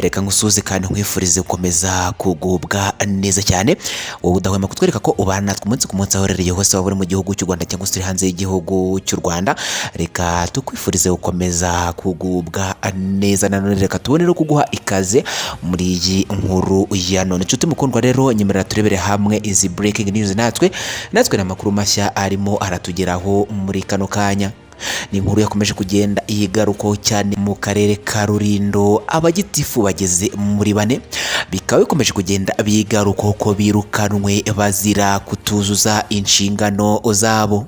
reka ngusuze kandi nkwifurize gukomeza kugubwa neza cyane. Wowe udahwema kutwereka ko ubana natwe umunsi ku munsi aho urereye hose, waba uri mu gihugu cy'u Rwanda cyangwa se hanze y'igihugu cy'u Rwanda, reka tukwifurize gukomeza kugubwa neza. Nanone reka tubone no kuguha ikaze muri iyi nkuru ya none. Inshuti mukundwa rero, nyemerera turebere hamwe izi breaking news natwe n'amakuru mashya arimo aratugeraho muri kano kanya. Ni inkuru yakomeje kugenda iyigarukaho cyane mu karere ka Rulindo, abagitifu bageze muri 4 bikaba bikomeje kugenda bigarukaho ko birukanwe bazira kutuzuza inshingano zabo.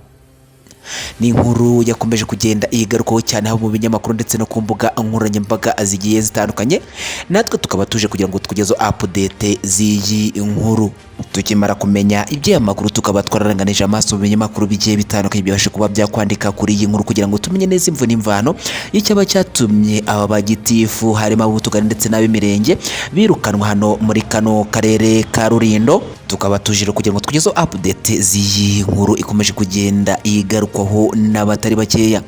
Ni inkuru yakomeje kugenda iyigarukaho cyane haba mu binyamakuru ndetse no ku mbuga nkoranyambaga zigiye zitandukanye, natwe tukaba tuje kugira ngo tukugezeho update z'iyi nkuru. Tukimara kumenya ibyo makuru tukaba twararanganije amaso mu binyamakuru bigiye bitandukanye byabashe kuba byakwandika kuri iyi nkuru kugira ngo tumenye neza imvu n'imvano y'icyaba cyatumye aba bagitifu harimo ab'utugari ndetse n'ab'imirenge birukanwa hano muri kano karere ka Rulindo. Tukaba tujire kugira ngo tukugezeho update z'iyi nkuru ikomeje kugenda igarukwaho n'abatari bakeya.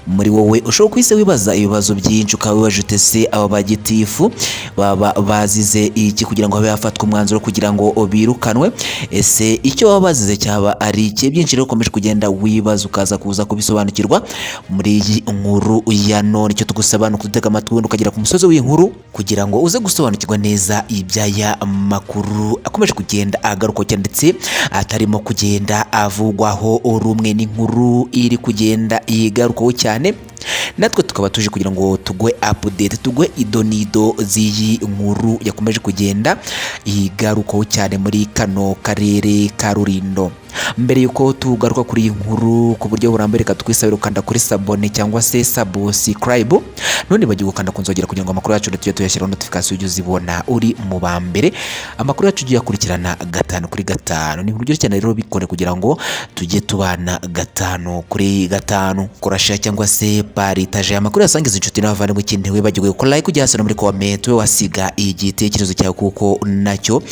Muri wowe ushobora kwise wibaza ibibazo byinshi, ukaba wibaje utese aba bagitifu baba bazize iki kugira ngo habe hafatwa umwanzuro kugira ngo birukanwe. Ese icyo baba bazize cyaba ari iki? Byinshi rero ukomeje kugenda wibaza ukaza kuza kubisobanukirwa muri iyi nkuru ya none. Icyo tugusaba ni ukudutega amatwi ukagera ku musozi w'inkuru kugira ngo uze gusobanukirwa neza iby'aya makuru akomeje kugenda agaruka cyane ndetse atarimo kugenda avugwaho rumwe. N'inkuru iri kugenda igarukaho cyane, natwe tukaba tuje kugira ngo tugwe update, tugwe idonido z'iyi nkuru yakomeje kugenda igarukaho cyane muri kano karere ka Rulindo. Mbere yuko tugaruka kuri iyi nkuru ku buryo burambuye, reka twisabire ukanda kuri sabone cyangwa se subscribe, none bagiye gukanda kunzogera kugira ngo amakuru yacu tujye tuyashyiraho notification ujye uzibona uri mu bambere. Amakuru yacu ugiye akurikirana 5 kuri 5. Ni buryo cyane rero bikore kugira ngo tujye tubana 5 kuri 5. Korasha cyangwa se paritaje amakuru yasangiza inshuti n'abavandimwe, ikindi wibagiwe ko like ujya hasi no muri comment we wasiga igitekerezo cyawe kuko nacyo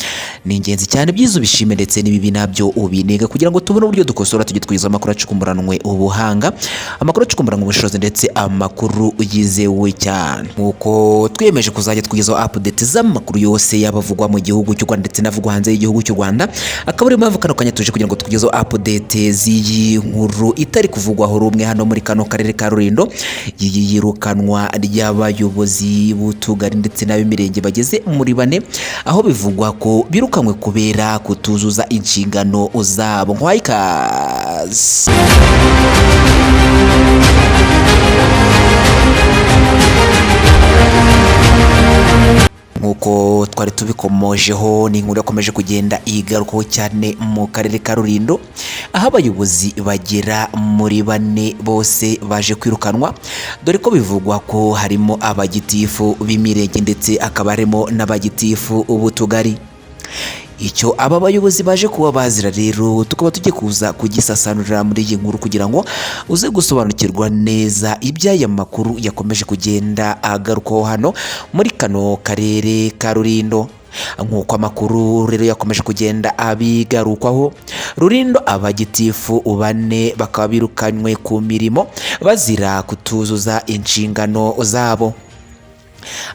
ni ingenzi cyane. Byiza ubishime ndetse n'ibibi nabyo ubinega kugira ngo tubone uburyo dukosora tujye twiza amakuru acukumburanwe ubuhanga, amakuru acukumburanwe ubushobozi ndetse amakuru yizewe cyane. Nkuko twiyemeje kuzajya twigezaho update z'amakuru yose yabavugwa mu gihugu cy'u Rwanda ndetse n'avugwa hanze y'igihugu cy'u Rwanda, akaba ari mpamvu kano kanya tuje kugira ngo tukugezeho update z'iyi nkuru itari kuvugwaho rumwe hano muri kano karere ka Rulindo, yirukanwa ry'abayobozi b'utugari ndetse n'ab'imirenge bageze muri 4, aho bivugwa ko birukanwe kubera kutuzuza inshingano zabo. Nkwaikaze nkuko twari tubikomojeho, ni inkuru yakomeje kugenda igarukaho cyane mu karere ka Rulindo, aho abayobozi bagera muri 4 bose baje kwirukanwa, dore ko bivugwa ko harimo abagitifu b'imirenge ndetse akaba harimo n'abagitifu b'utugari. Icyo aba bayobozi baje kuba bazira rero tukaba tujye kuza kugisasanurira muri iyi nkuru kugira ngo uze gusobanukirwa neza iby'aya makuru yakomeje kugenda agarukaho hano muri kano karere ka Rulindo. Nkuko amakuru rero yakomeje kugenda abigarukwaho, Rulindo abagitifu 4 bakaba birukanywe ku mirimo bazira kutuzuza inshingano zabo.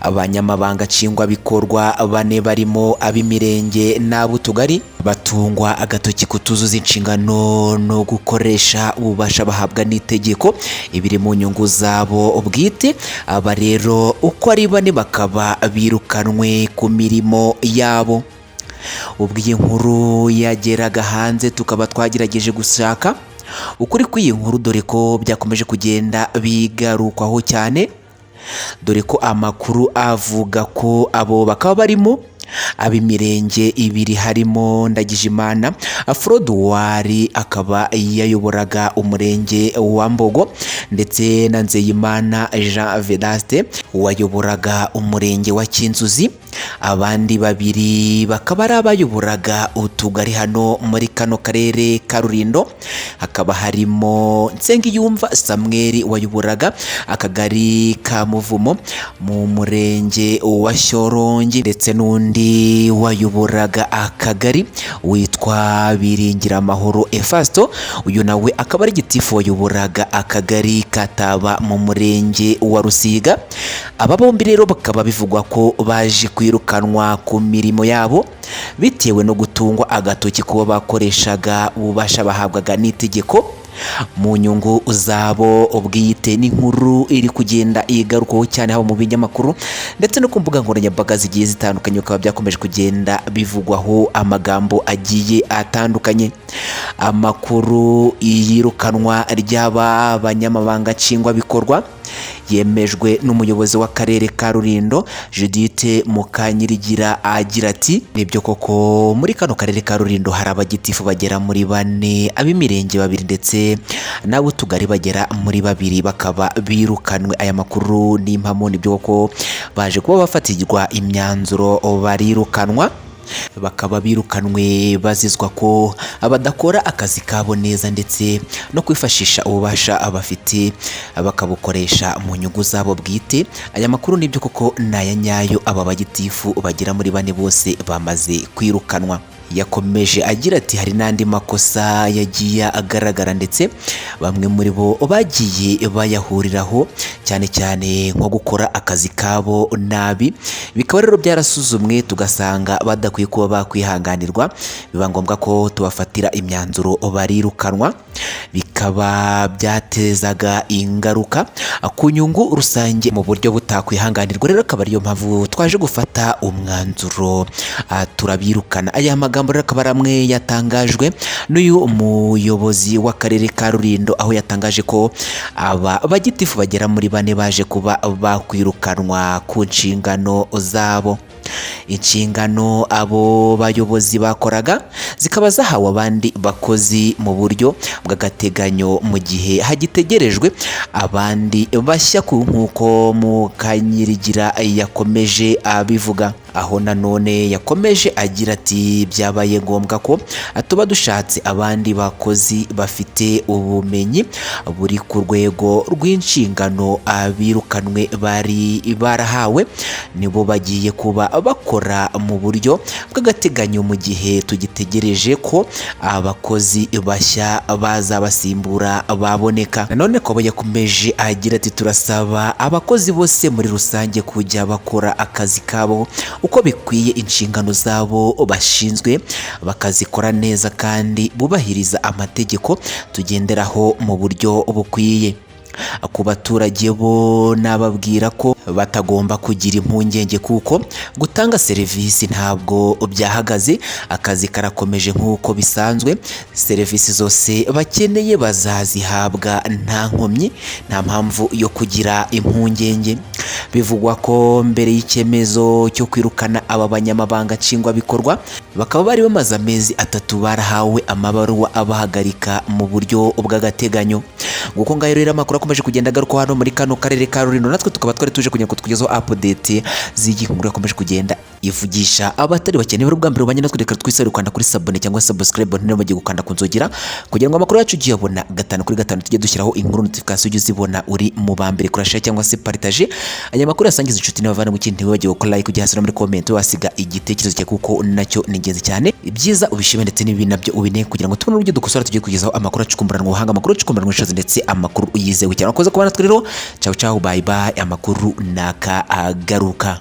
Abanyamabanga nshingwabikorwa 4 barimo ab'imirenge n'ab'utugari batungwa agatoki kutuzuza inshingano no gukoresha ububasha bahabwa n'itegeko ibiri mu nyungu zabo bwite. Aba rero uko ari 4 bakaba birukanwe ku mirimo yabo. Ubwo iyi nkuru yageraga hanze tukaba twagerageje gushaka ukuri kw'iyi nkuru, dore ko byakomeje kugenda bigarukwaho cyane, dore ko amakuru avuga ko abo bakaba barimo ab'imirenge 2 harimo Ndagijimana Afroduwari akaba yayoboraga umurenge wa Mbogo ndetse na Nzeyimana Jean Vedaste wayoboraga umurenge wa Kinzuzi. Abandi 2 bakaba ari abayoboraga utugari hano muri kano karere ka Rulindo, hakaba harimo Nsengiyumva Samuel wayoboraga akagari ka Muvumo mu murenge wa Shyorongi ndetse n'undi wayoboraga akagari witwa Biringira Amahoro Efasto, uyu nawe akaba ari gitifu wayoboraga akagari Kataba mu murenge wa Rusiga. Aba bombi rero bakaba bivugwa ko baje kwirukanwa ku mirimo yabo bitewe no gutungwa agatoki kuba bakoreshaga ububasha bahabwaga n'itegeko mu nyungu zabo ubwite. N'inkuru iri kugenda igarukaho cyane haba mu binyamakuru ndetse no ku mbuga nkoranyambaga zigiye zitandukanye, bikaba byakomeje kugenda bivugwaho amagambo agiye atandukanye. Amakuru yirukanwa ry'aba banyamabanga nshingwabikorwa yemejwe n'umuyobozi w'akarere ka Rulindo Judith Mukanyirigira agira ati nibyo koko muri kano karere ka Rulindo hari abagitifu bagera muri 4, ab'imirenge 2 ndetse nabo tugari bagera muri 2 bakaba birukanwe. Aya makuru n'impamo nibyo koko baje kuba bafatirwa imyanzuro barirukanwa, bakaba birukanwe bazizwa ko abadakora akazi kabo neza ndetse no kwifashisha ububasha abafite bakabukoresha mu nyungu zabo bwite. Aya makuru nibyo koko naya nyayo, aba bagitifu bagera muri 4 bose bamaze kwirukanwa. Yakomeje agira ati hari n'andi makosa yagiye agaragara ndetse bamwe muri bo bagiye bayahuriraho, cyane cyane nko gukora akazi kabo nabi. Bikaba rero byarasuzumwe tugasanga badakwiye kuba bakwihanganirwa, biba ngombwa ko tubafatira imyanzuro barirukanwa. Bikaba byatezaga ingaruka ku nyungu rusange mu buryo butakwihanganirwa. Rero akaba ariyo mpamvu twaje gufata umwanzuro turabirukana. Aya magambo rero akaba amwe yatangajwe n'uyu umuyobozi w'akarere ka Rulindo, aho yatangaje ko aba bagitifu bagera muri 4 baje kuba bakwirukanwa ku nshingano zabo. Inshingano abo bayobozi bakoraga zikaba zahawe abandi bakozi mu buryo bw'agateganyo mu gihe hagitegerejwe abandi bashya, nk'uko Mukanyirigira yakomeje abivuga. Aho nanone yakomeje agira ati byabaye ngombwa ko tuba dushatse abandi bakozi bafite ubumenyi buri ku rwego rw'inshingano. Abirukanwe bari barahawe nibo bagiye kuba bakora mu buryo bw'agateganyo mu gihe tugitegereje ko abakozi bashya bazabasimbura baboneka. Nanone ko yakomeje agira ati turasaba abakozi bose muri rusange kujya bakora akazi kabo uko bikwiye, inshingano zabo bashinzwe bakazikora neza kandi bubahiriza amategeko tugenderaho mu buryo bukwiye. Ku baturage bo nababwira ko batagomba kugira impungenge kuko gutanga serivisi ntabwo byahagaze, akazi karakomeje nk'uko bisanzwe. Serivisi zose bakeneye bazazihabwa nta nkomyi, nta mpamvu yo kugira impungenge. Bivugwa ko mbere y'icyemezo cyo kwirukana aba banyamabanga nshingwabikorwa bakaba bari bamaze amezi 3 barahawe amabaruwa abahagarika mu buryo bw'agateganyo. Nguko ngayo rero amakuru akomeje kugenda agaruka hano muri kano karere ka Rulindo, natwe tukaba twari tuje kugira ngo tukugezeho update z'igihugu yakomeje kugenda ivugisha abatari bakeneye bwa mbere ubanye natwe. Reka twisare ukanda kuri sabone cyangwa subscribe ntino bagiye gukanda kunzogera kugira ngo amakuru yacu ugiye abona 5 kuri 5 tujye dushyiraho inkuru notification ujye uzibona uri mu bambere kuri share cyangwa se partage. Aya makuru yasangiza inshuti n'abavana mu kindi bagiye ko like ujye hasi no muri comment wasiga igitekerezo cye kuko nacyo ni ingenzi cyane. Ibyiza ubishime ndetse n'ibindi nabyo ubine kugira ngo tubone uburyo dukosora tujye kugezaho amakuru acukumburanwa ubuhanga, amakuru acukumburanwa inshozi ndetse amakuru yizewe cyane. Akoze kubana twe rero, ciao ciao, bye bye, amakuru naka agaruka.